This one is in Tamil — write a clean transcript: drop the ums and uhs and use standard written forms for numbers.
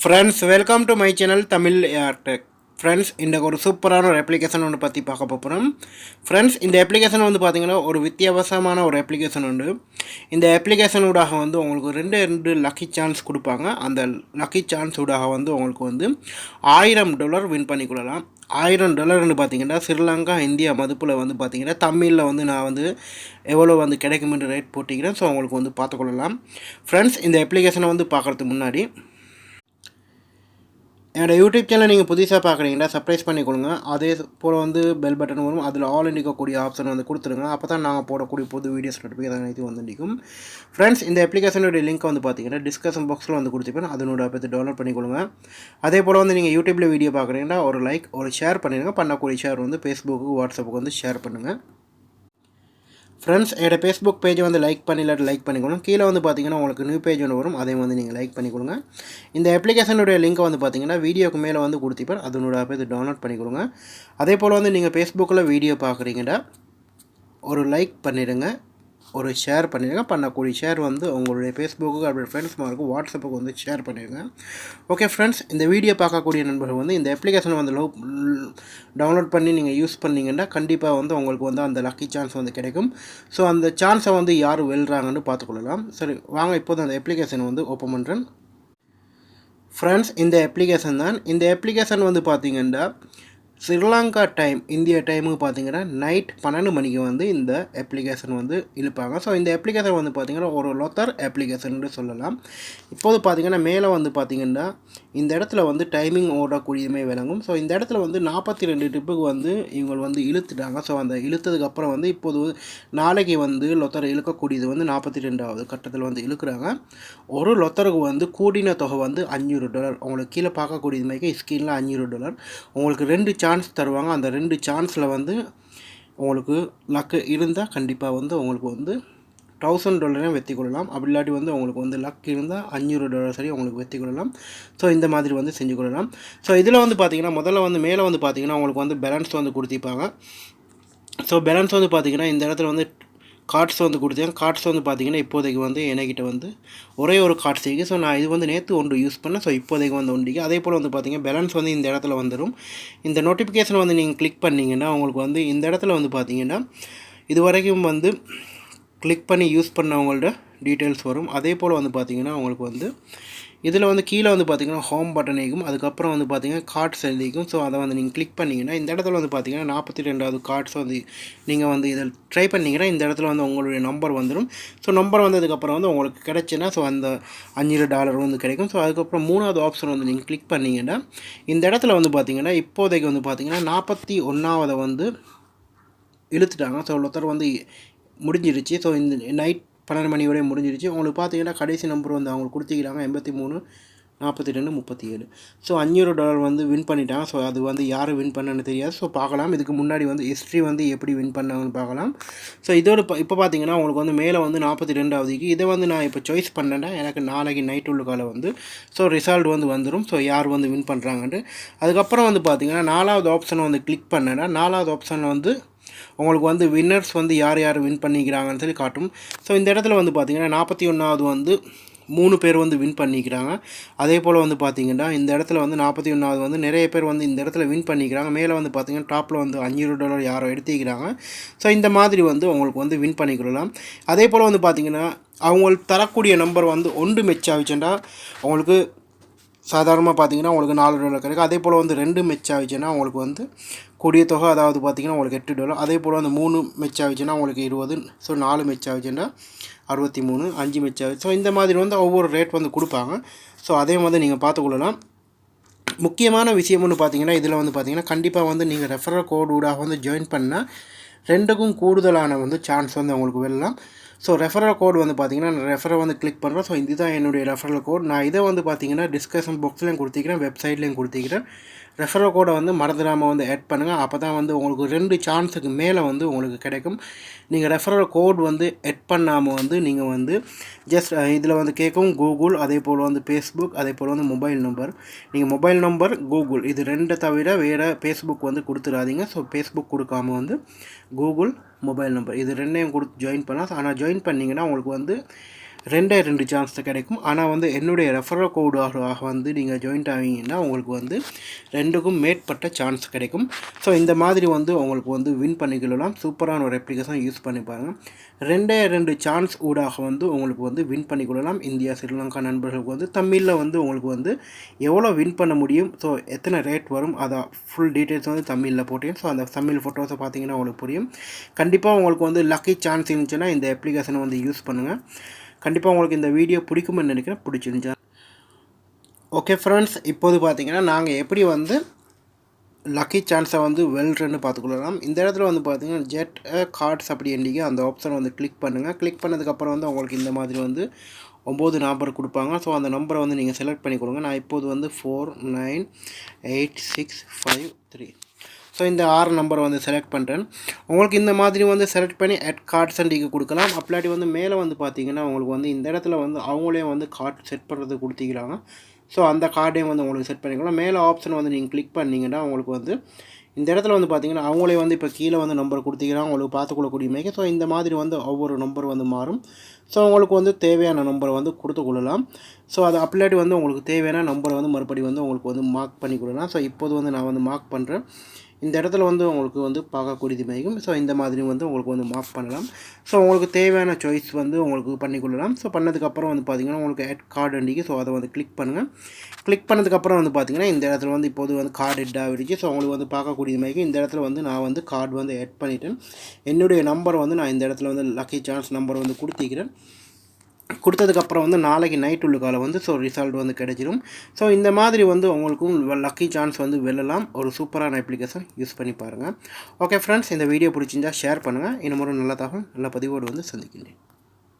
Friends, welcome to my channel Tamil Tech. Friends இன்றைக்கு ஒரு சூப்பரான ஒரு அப்ளிகேஷன் ஒன்று பற்றி பார்க்க போகிறோம். ஃப்ரெண்ட்ஸ் இந்த அப்ளிகேஷன் வந்து பார்த்திங்கன்னா ஒரு வித்தியாசமான ஒரு அப்ளிகேஷன் உண்டு. இந்த அப்ளிகேஷனூடாக வந்து உங்களுக்கு ரெண்டு லக்கி சான்ஸ் கொடுப்பாங்க. அந்த லக்கி சான்ஸ் ஊடாக வந்து உங்களுக்கு வந்து $1000 வின் பண்ணிக்கொள்ளலாம். $1000 பார்த்திங்கன்னா ஸ்ரீலங்கா இந்தியா மதிப்பில் வந்து பார்த்திங்கன்னா தமிழில் வந்து நான் வந்து எவ்வளோ வந்து கிடைக்குமென்று ரேட் போட்டிக்கிறேன். ஸோ உங்களுக்கு வந்து பார்த்துக்கொள்ளலாம். ஃப்ரெண்ட்ஸ் இந்த அப்ளிகேஷனை வந்து பார்க்குறதுக்கு முன்னாடி என்னோடய யூடியூப் சேனல் நீங்கள் புதுசாக பார்க்குறீங்கன்னா சப்ஸ்கிரைப் பண்ணிக்கொள்ளுங்க. அதே போல் வந்து பெல் பட்டன் வரும், அதில் ஆல் இருக்கக்கூடிய ஆப்ஷன் வந்து கொடுத்துருங்க. அப்போ தான் நாங்கள் போடக்கூடிய புது வீடியோஸ் நோட்டிஃபிகேஷன் அனைத்து வந்து நிற்கும். ஃப்ரெண்ட்ஸ் இந்த அப்ளிகேஷனுடைய லிங்க் வந்து பார்த்தீங்கன்னா டிஸ்கஷன் பாக்ஸில் வந்து கொடுத்துப்பேன். அதனோட பற்றி டவுன்லோட் பண்ணிக்கொள்ளுங்க. அதே போல் வந்து நீங்கள் யூடியூப்பில் வீடியோ பார்க்குறீங்கன்னா ஒரு லைக் ஒரு ஷேர் பண்ணிடுங்க. பண்ணக்கூடிய ஷேர் வந்து ஃபேஸ்புக்கு வாட்ஸ்அப்புக்கு வந்து ஷேர் பண்ணுங்கள். ஃப்ரெண்ட்ஸ் என்னோடய ஃபேஸ்புக் பேஜை வந்து லைக் பண்ணிக்கணும். கீழே வந்து பார்த்தீங்கன்னா உங்களுக்கு நியூ பேஜ் ஒன்று வரும், அதையும் வந்து நீங்கள் லைக் பண்ணிக்கொள்ளுங்க. இந்த அப்ளிகேஷனுடைய லிங்க்கை வந்து பார்த்தீங்கன்னா வீடியோக்கு மேலே வந்து கொடுத்திப்பேன், அதனோட இது டவுன்லோட் பண்ணிக்கொடுங்க. அதே போல் வந்து நீங்கள் ஃபேஸ்புக்கில் வீடியோ பார்க்குறீங்கன்னா ஒரு லைக் பண்ணிடுங்க, ஒரு ஷேர் பண்ணிடுங்க. பண்ணக்கூடிய ஷேர் வந்து உங்களுடைய ஃபேஸ்புக்கு அப்படி ஃப்ரெண்ட்ஸ் மாருக்கு வாட்ஸ்அப்புக்கு வந்து ஷேர் பண்ணிடுங்க. ஓகே ஃப்ரெண்ட்ஸ், இந்த வீடியோ பார்க்கக்கூடிய நண்பர்கள் வந்து இந்த அப்ளிகேஷனை வந்து டவுன்லோட் பண்ணி நீங்கள் யூஸ் பண்ணிங்கன்னா கண்டிப்பாக வந்து உங்களுக்கு வந்து அந்த லக்கி சான்ஸ் வந்து கிடைக்கும். ஸோ அந்த சான்ஸை வந்து யார் வெல்றாங்கன்னு பார்த்துக்கொள்ளலாம். சரி வாங்க இப்போது அந்த அப்ளிகேஷனை வந்து ஓப்பன் பண்ணுறேன். ஃப்ரெண்ட்ஸ் இந்த அப்ளிகேஷன் தான். இந்த அப்ளிகேஷன் வந்து பார்த்திங்கன்னா ஸ்ரீலங்கா டைம் இந்தியா டைமுக்கு பார்த்திங்கன்னா நைட் 12 மணிக்கு வந்து இந்த அப்ளிகேஷன் வந்து இழுப்பாங்க. ஸோ இந்த அப்ளிகேஷன் வந்து பார்த்திங்கன்னா ஒரு லொத்தர் அப்ளிகேஷன் சொல்லலாம். இப்போது பார்த்திங்கன்னா மேலே வந்து பார்த்திங்கன்னா இந்த இடத்துல வந்து டைமிங் ஓடக்கூடியதுமே விளங்கும். ஸோ இந்த இடத்துல வந்து 42 ட்ரிப்புக்கு வந்து இவங்க வந்து இழுத்துட்டாங்க. ஸோ அந்த இழுத்ததுக்கப்புறம் வந்து இப்போது நாளைக்கு வந்து லொத்தர் இழுக்கக்கூடியது வந்து 42வது கட்டத்தில் வந்து இழுக்கிறாங்க. ஒரு லொத்தருக்கு வந்து கூடின தொகை வந்து $500. உங்களுக்கு கீழே பார்க்கக்கூடியது மாதிரி ஸ்க்ரீனில் $500 உங்களுக்கு 2 சான்ஸ் தருவாங்க. அந்த 2 சான்ஸில் வந்து உங்களுக்கு லக்கு இருந்தால் கண்டிப்பாக வந்து உங்களுக்கு வந்து $1000 வெற்றி கொள்ளலாம். அப்படி இல்லாட்டி வந்து உங்களுக்கு வந்து லக் இருந்தால் $500 சரி உங்களுக்கு வெற்றி கொள்ளலாம். ஸோ இந்த மாதிரி வந்து செஞ்சு கொள்ளலாம். ஸோ இதில் வந்து பார்த்திங்கன்னா முதல்ல வந்து மேலே வந்து பார்த்திங்கன்னா உங்களுக்கு வந்து பேலன்ஸ் வந்து கொடுத்திருப்பாங்க. ஸோ பேலன்ஸ் வந்து பார்த்திங்கன்னா இந்த இடத்துல வந்து கார்ட்ஸ் வந்து கொடுத்தேன். கார்ட்ஸ் வந்து பார்த்திங்கன்னா இப்போதைக்கு வந்து என்கிட்ட வந்து ஒரே ஒரு கார்ட்ஸ் இருக்குது. ஸோ நான் இது வந்து நேற்று ஒன்று யூஸ் பண்ணேன். ஸோ இப்போதைக்கு வந்து ஒன்றிக்கு அதே போல் வந்து பார்த்திங்கன்னா பேலன்ஸ் வந்து இந்த இடத்துல வந்துடும். இந்த நோட்டிஃபிகேஷன் வந்து நீங்கள் கிளிக் பண்ணிங்கன்னா உங்களுக்கு வந்து இந்த இடத்துல வந்து பார்த்திங்கன்னா இது வரைக்கும் வந்து கிளிக் பண்ணி யூஸ் பண்ணவங்களோட டீட்டெயில்ஸ் வரும். அதே போல் வந்து பார்த்திங்கன்னா உங்களுக்கு வந்து இதில் வந்து கீழே வந்து பார்த்திங்கன்னா ஹோம் பட்டன் இருக்கும். அதுக்கப்புறம் வந்து பார்த்திங்கன்னா கார்ட்ஸ் எழுதிக்கும். ஸோ அதை வந்து நீங்கள் கிளிக் பண்ணிங்கன்னா இந்த இடத்துல வந்து பார்த்திங்கன்னா 42வது கார்ட்ஸ் வந்து நீங்கள் வந்து இதில் ட்ரை பண்ணிங்கன்னா இந்த இடத்துல வந்து உங்களுடைய நம்பர் வந்துடும். ஸோ நம்பர் வந்ததுக்கப்புறம் வந்து உங்களுக்கு கிடச்சின்னா ஸோ அந்த $500 வந்து கிடைக்கும். ஸோ அதுக்கப்புறம் 3வது ஆப்ஷன் வந்து நீங்கள் கிளிக் பண்ணிங்கன்னா இந்த இடத்துல வந்து பார்த்திங்கன்னா இப்போதைக்கு வந்து பார்த்திங்கன்னா 41வது வந்து இழுத்துட்டாங்க. ஸோ ஒருத்தர் வந்து முடிஞ்சிருச்சு. ஸோ இந்த நைட் 12 மணியோடய முடிஞ்சிருச்சு. உங்களுக்கு பார்த்தீங்கன்னா கடைசி நம்பர் வந்து அவங்க கொடுத்துக்கிறாங்க 83 42 37. ஸோ $500 வந்து வின் பண்ணிட்டாங்க. ஸோ அது வந்து யார் வின் பண்ணன்னு தெரியாது. ஸோ பார்க்கலாம். இதுக்கு முன்னாடி வந்து ஹிஸ்ட்ரி வந்து எப்படி வின் பண்ணாங்கன்னு பார்க்கலாம். ஸோ இதோட இப்போ பார்த்தீங்கன்னா உங்களுக்கு வந்து மேலே வந்து 42வதுக்கு இதை வந்து நான் இப்போ சாய்ஸ் பண்ணேன்னா எனக்கு நாளைக்கு நைட் உள்ளுக்கால வந்து ஸோ ரிசல்ட் வந்து வந்துடும். ஸோ யார் வந்து வின் பண்ணுறாங்கன்ட்டு அதுக்கப்புறம் வந்து பார்த்திங்கன்னா 4வது ஆப்ஷனை வந்து கிளிக் பண்ணேன்னா 4வது ஆப்ஷனில் வந்து உங்களுக்கு வந்து வின்னர்ஸ் வந்து யார் யார் வின் பண்ணிக்கிறாங்கன்னு சொல்லி காட்டும். ஸோ இந்த இடத்துல வந்து பார்த்திங்கன்னா 41வது வந்து 3 பேர் வந்து வின் பண்ணிக்கிறாங்க. அதே போல் வந்து பார்த்திங்கன்னா இந்த இடத்துல வந்து 41வது வந்து நிறைய பேர் வந்து இந்த இடத்துல வின் பண்ணிக்கிறாங்க. மேலே வந்து பார்த்திங்கன்னா டாப்பில் வந்து $500 யாரோ எடுத்துக்கிறாங்க. ஸோ இந்த மாதிரி வந்து உங்களுக்கு வந்து வின் பண்ணிக்கலாம். அதே போல் வந்து பார்த்திங்கன்னா அவங்களுக்கு தரக்கூடிய நம்பர் வந்து 1 மெச் ஆகிச்சுன்னா உங்களுக்கு சாதாரணமாக பார்த்திங்கன்னா உங்களுக்கு $4 கிடைக்கும். அதே போல் வந்து 2 மெச் ஆகிச்சுன்னா உங்களுக்கு வந்து கூடிய தொகை அதாவது பார்த்திங்கன்னா உங்களுக்கு $8. அதே போல் வந்து 3 மெச் ஆகிச்சுன்னா உங்களுக்கு 20. ஸோ 4 மெச் ஆகிச்சுன்னா 63, 5 மெச் ஆகுது. ஸோ இந்த மாதிரி வந்து ஒவ்வொரு ரேட் வந்து கொடுப்பாங்க. ஸோ அதே மாதிரி நீங்கள் பார்த்துக்கொள்ளலாம். முக்கியமான விஷயம் ஒன்று பார்த்திங்கன்னா இதில் வந்து பார்த்திங்கன்னா கண்டிப்பாக வந்து நீங்கள் ரெஃபரல் கோடு ஊடாக வந்து ஜாயின் பண்ணால் 2க்கும் கூடுதலான வந்து சான்ஸ் வந்து உங்களுக்கு வெல்லலாம். ஸோ ரெஃபரல் கோடு வந்து பார்த்திங்கன்னா ரெஃபரை வந்து கிளிக் பண்ணுறோம். ஸோ இதுதான் என்னுடைய ரெஃபரல் கோட். நான் இதை வந்து பார்த்திங்கன்னா டிஸ்கஷன் பாக்ஸ்லேயும் கொடுத்திக்கிறேன், வெப்சைட்லேயும் கொடுத்திக்கிறேன். ரெஃபரல் கோடை வந்து மறந்துடாமல் வந்து ஆட் பண்ணுங்கள். அப்போ தான் வந்து உங்களுக்கு 2 சான்ஸுக்கு மேலே வந்து உங்களுக்கு கிடைக்கும். நீங்கள் ரெஃபரல் கோட் வந்து ஆட் பண்ணாமல் வந்து நீங்கள் வந்து ஜஸ்ட் இதில் வந்து கேட்கும் கூகுள், அதே போல் வந்து ஃபேஸ்புக், அதே போல் வந்து மொபைல் நம்பர். நீங்கள் மொபைல் நம்பர் கூகுள் இது 2 தவிர வேறு ஃபேஸ்புக் வந்து கொடுத்துடாதீங்க. ஸோ ஃபேஸ்புக் கொடுக்காமல் வந்து கூகுள், மொபைல் நம்பர் இது 2யும் கொடுத்து ஜாயின் பண்ணலாம். ஆனால் ஜாயின் பண்ணிங்கன்னா உங்களுக்கு வந்து 2 சான்ஸ் தான் கிடைக்கும். ஆனால் வந்து என்னுடைய ரெஃபரல் கோடாக வந்து நீங்கள் ஜாயின்ட் ஆவீங்கன்னா உங்களுக்கு வந்து 2க்கும் மேற்பட்ட சான்ஸ் கிடைக்கும். ஸோ இந்த மாதிரி வந்து உங்களுக்கு வந்து வின் பண்ணிக்கலாம். சூப்பரான ஒரு அப்ளிகேஷன் யூஸ் பண்ணி பாருங்கள். 2 சான்ஸ் ஊடாக வந்து உங்களுக்கு வந்து வின் பண்ணிக்கொள்ளலாம். இந்தியா ஸ்ரீலங்கா நண்பர்களுக்கு வந்து தமிழில் வந்து உங்களுக்கு வந்து எவ்வளோ வின் பண்ண முடியும், ஸோ எத்தனை ரேட் வரும், அதை ஃபுல் டீட்டெயில்ஸ் வந்து தமிழில் போட்டேன். ஸோ அந்த தமிழ் ஃபோட்டோஸை பார்த்தீங்கன்னா உங்களுக்கு புரியும். கண்டிப்பாக உங்களுக்கு வந்து லக்கி சான்ஸ் இருந்துச்சுன்னா இந்த அப்ளிகேஷனை வந்து யூஸ் பண்ணுங்கள். கண்டிப்பாக உங்களுக்கு இந்த வீடியோ பிடிக்கும்னு நினைக்கிறேன். பிடிச்சிருந்துச்சா? ஓகே ஃப்ரெண்ட்ஸ், இப்போது பார்த்தீங்கன்னா நாங்கள் எப்படி வந்து லக்கி சான்ஸை வந்து வெல்றன்னு பார்த்துக்கொள்ளலாம். இந்த இடத்துல வந்து பார்த்தீங்கன்னா ஜெட் கார்ட்ஸ் அப்படி எண்டிங்க அந்த ஆப்ஷன் வந்து கிளிக் பண்ணுங்கள். கிளிக் பண்ணதுக்கப்புறம் வந்து உங்களுக்கு இந்த மாதிரி வந்து 9 நம்பர் கொடுப்பாங்க. ஸோ அந்த நம்பரை வந்து நீங்கள் செலக்ட் பண்ணி கொடுங்க. நான் இப்போது வந்து 498653. ஸோ இந்த 6 நம்பரை வந்து செலக்ட் பண்ணுறேன். உங்களுக்கு இந்த மாதிரி வந்து செலக்ட் பண்ணி கார்ட்ஸ் அண்டிக்கு கொடுக்கலாம். அப்லாட்டி வந்து மேலே வந்து பார்த்தீங்கன்னா உங்களுக்கு வந்து இந்த இடத்துல வந்து அவங்களே வந்து கார்டு செட் பண்ணுறது கொடுத்திக்கிறாங்க. ஸோ அந்த கார்டையும் வந்து உங்களுக்கு செட் பண்ணிக்கலாம். மேலே ஆப்ஷன் வந்து நீங்கள் கிளிக் பண்ணிங்கன்னா உங்களுக்கு வந்து இந்த இடத்துல வந்து பார்த்தீங்கன்னா அவங்களே வந்து இப்போ கீழே வந்து நம்பர் கொடுத்திக்கிறாங்க உங்களுக்கு பார்த்துக்கொள்ளக்கூடிய மாதிரி. ஸோ இந்த மாதிரி வந்து ஒவ்வொரு நம்பர் வந்து மாறும். ஸோ உங்களுக்கு வந்து தேவையான நம்பரை வந்து கொடுத்துக்கொள்ளலாம். ஸோ அது அப்லாட்டி வந்து உங்களுக்கு தேவையான நம்பரை வந்து மறுபடியும் வந்து உங்களுக்கு வந்து மார்க் பண்ணி கொடுக்கலாம். ஸோ இப்போது வந்து நான் வந்து மார்க் பண்ணுறேன். இந்த இடத்துல வந்து உங்களுக்கு வந்து பார்க்கக்கூடியது மேகும். ஸோ இந்த மாதிரி வந்து உங்களுக்கு வந்து மார்க் பண்ணலாம். ஸோ உங்களுக்கு தேவையான சாய்ஸ் வந்து உங்களுக்கு பண்ணிக்கொள்ளலாம். ஸோ பண்ணதுக்கப்புறம் வந்து பார்த்திங்கன்னா உங்களுக்கு ஆட் கார்டு அண்டிக்கு. ஸோ அதை வந்து கிளிக் பண்ணுங்கள். கிளிக் பண்ணதுக்கப்புறம் வந்து பார்த்திங்கன்னா இந்த இடத்துல வந்து இப்போது வந்து கார்டு ஹெட் ஆகிடுச்சு. ஸோ உங்களுக்கு வந்து பார்க்கக்கூடியது மேகும். இந்த இடத்துல வந்து நான் வந்து கார்டு வந்து ஆட் பண்ணிட்டேன். என்னுடைய நம்பர் வந்து நான் இந்த இடத்துல வந்து லக்கி சான்ஸ் நம்பர் வந்து கொடுத்திக்கிறேன். கொடுத்ததுக்கப்புறம் வந்து நாளைக்கு நைட் உள்ளுக்கால வந்து ஸோ ரிசல்ட் வந்து கிடைச்சிடும். ஸோ இந்த மாதிரி வந்து உங்களுக்கும் லக்கி சான்ஸ் வந்து வெல்லலாம். ஒரு சூப்பரான அப்ளிகேஷன் யூஸ் பண்ணி பாருங்கள். ஓகே ஃப்ரெண்ட்ஸ், இந்த வீடியோ பிடிச்சிருந்தா ஷேர் பண்ணுங்கள். இன்னும் ஒரு நல்ல தகவல் நல்ல பதிவோடு வந்து சந்திக்கின்றேன்.